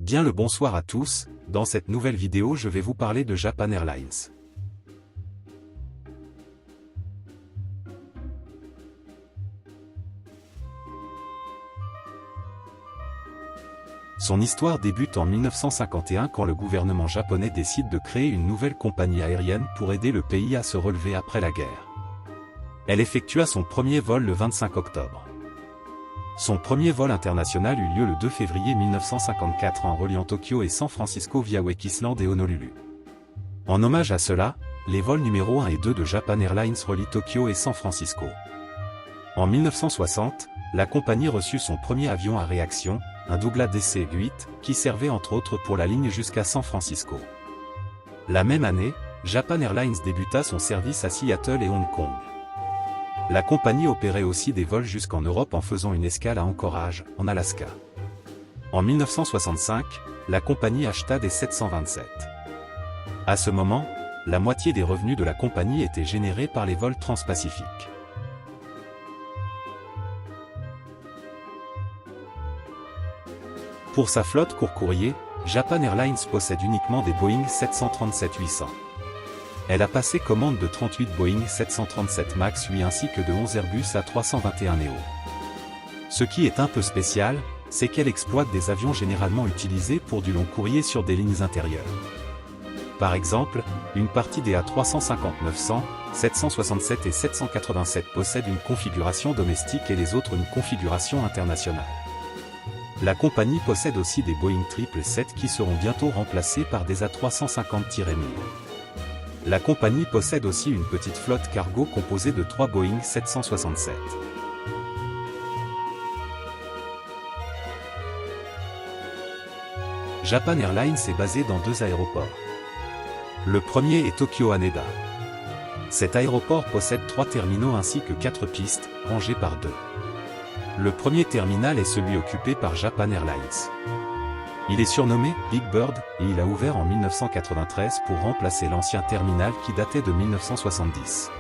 Bien le bonsoir à tous, dans cette nouvelle vidéo je vais vous parler de Japan Airlines. Son histoire débute en 1951 quand le gouvernement japonais décide de créer une nouvelle compagnie aérienne pour aider le pays à se relever après la guerre. Elle effectua son premier vol le 25 octobre. Son premier vol international eut lieu le 2 février 1954 en reliant Tokyo et San Francisco via Wake Island et Honolulu. En hommage à cela, les vols numéro 1 et 2 de Japan Airlines relient Tokyo et San Francisco. En 1960, la compagnie reçut son premier avion à réaction, un Douglas DC-8, qui servait entre autres pour la ligne jusqu'à San Francisco. La même année, Japan Airlines débuta son service à Seattle et Hong Kong. La compagnie opérait aussi des vols jusqu'en Europe en faisant une escale à Anchorage, en Alaska. En 1965, la compagnie acheta des 727. À ce moment, la moitié des revenus de la compagnie étaient générés par les vols transpacifiques. Pour sa flotte court courrier, Japan Airlines possède uniquement des Boeing 737-800. Elle a passé commande de 38 Boeing 737 MAX 8 ainsi que de 11 Airbus A321neo. Ce qui est un peu spécial, c'est qu'elle exploite des avions généralement utilisés pour du long courrier sur des lignes intérieures. Par exemple, une partie des A350-900, 767 et 787 possèdent une configuration domestique et les autres une configuration internationale. La compagnie possède aussi des Boeing 777 qui seront bientôt remplacés par des A350-1000. La compagnie possède aussi une petite flotte cargo composée de 3 Boeing 767. Japan Airlines est basé dans 2 aéroports. Le premier est Tokyo Haneda. Cet aéroport possède 3 terminaux ainsi que 4 pistes, rangées par 2. Le premier terminal est celui occupé par Japan Airlines. Il est surnommé Big Bird et il a ouvert en 1993 pour remplacer l'ancien terminal qui datait de 1970.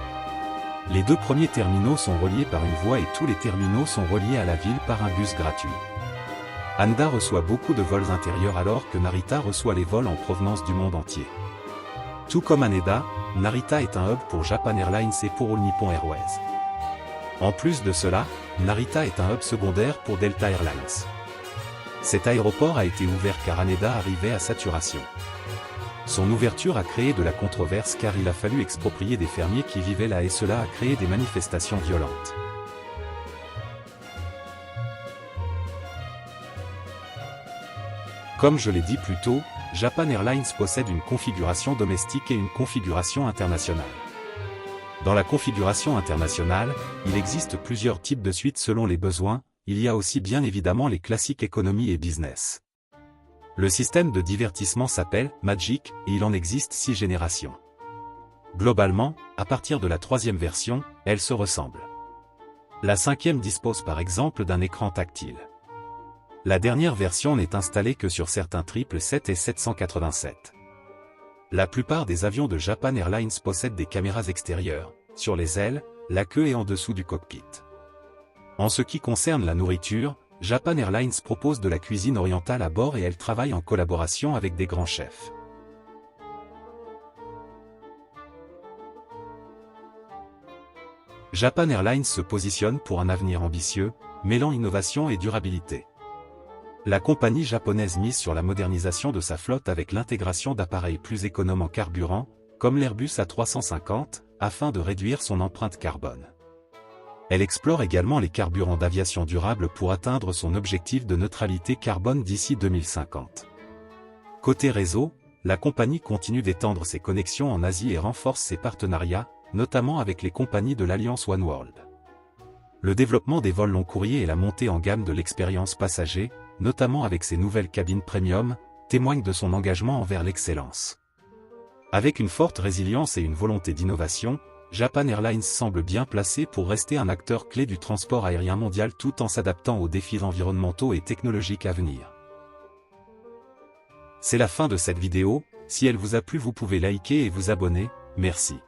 Les 2 premiers terminaux sont reliés par une voie et tous les terminaux sont reliés à la ville par un bus gratuit. Haneda reçoit beaucoup de vols intérieurs alors que Narita reçoit les vols en provenance du monde entier. Tout comme Haneda, Narita est un hub pour Japan Airlines et pour All Nippon Airways. En plus de cela, Narita est un hub secondaire pour Delta Airlines. Cet aéroport a été ouvert car Haneda arrivait à saturation. Son ouverture a créé de la controverse car il a fallu exproprier des fermiers qui vivaient là et cela a créé des manifestations violentes. Comme je l'ai dit plus tôt, Japan Airlines possède une configuration domestique et une configuration internationale. Dans la configuration internationale, il existe plusieurs types de suites selon les besoins. Il y a aussi bien évidemment les classiques économie et business. Le système de divertissement s'appelle Magic et il en existe 6 générations. Globalement, à partir de la 3e version, elles se ressemblent. La 5e dispose par exemple d'un écran tactile. La dernière version n'est installée que sur certains 777 et 787. La plupart des avions de Japan Airlines possèdent des caméras extérieures, sur les ailes, la queue et en dessous du cockpit. En ce qui concerne la nourriture, Japan Airlines propose de la cuisine orientale à bord et elle travaille en collaboration avec des grands chefs. Japan Airlines se positionne pour un avenir ambitieux, mêlant innovation et durabilité. La compagnie japonaise mise sur la modernisation de sa flotte avec l'intégration d'appareils plus économes en carburant, comme l'Airbus A350, afin de réduire son empreinte carbone. Elle explore également les carburants d'aviation durable pour atteindre son objectif de neutralité carbone d'ici 2050. Côté réseau, la compagnie continue d'étendre ses connexions en Asie et renforce ses partenariats, notamment avec les compagnies de l'Alliance Oneworld. Le développement des vols long courrier et la montée en gamme de l'expérience passager, notamment avec ses nouvelles cabines premium, témoignent de son engagement envers l'excellence. Avec une forte résilience et une volonté d'innovation, Japan Airlines semble bien placé pour rester un acteur clé du transport aérien mondial tout en s'adaptant aux défis environnementaux et technologiques à venir. C'est la fin de cette vidéo, si elle vous a plu vous pouvez liker et vous abonner, merci.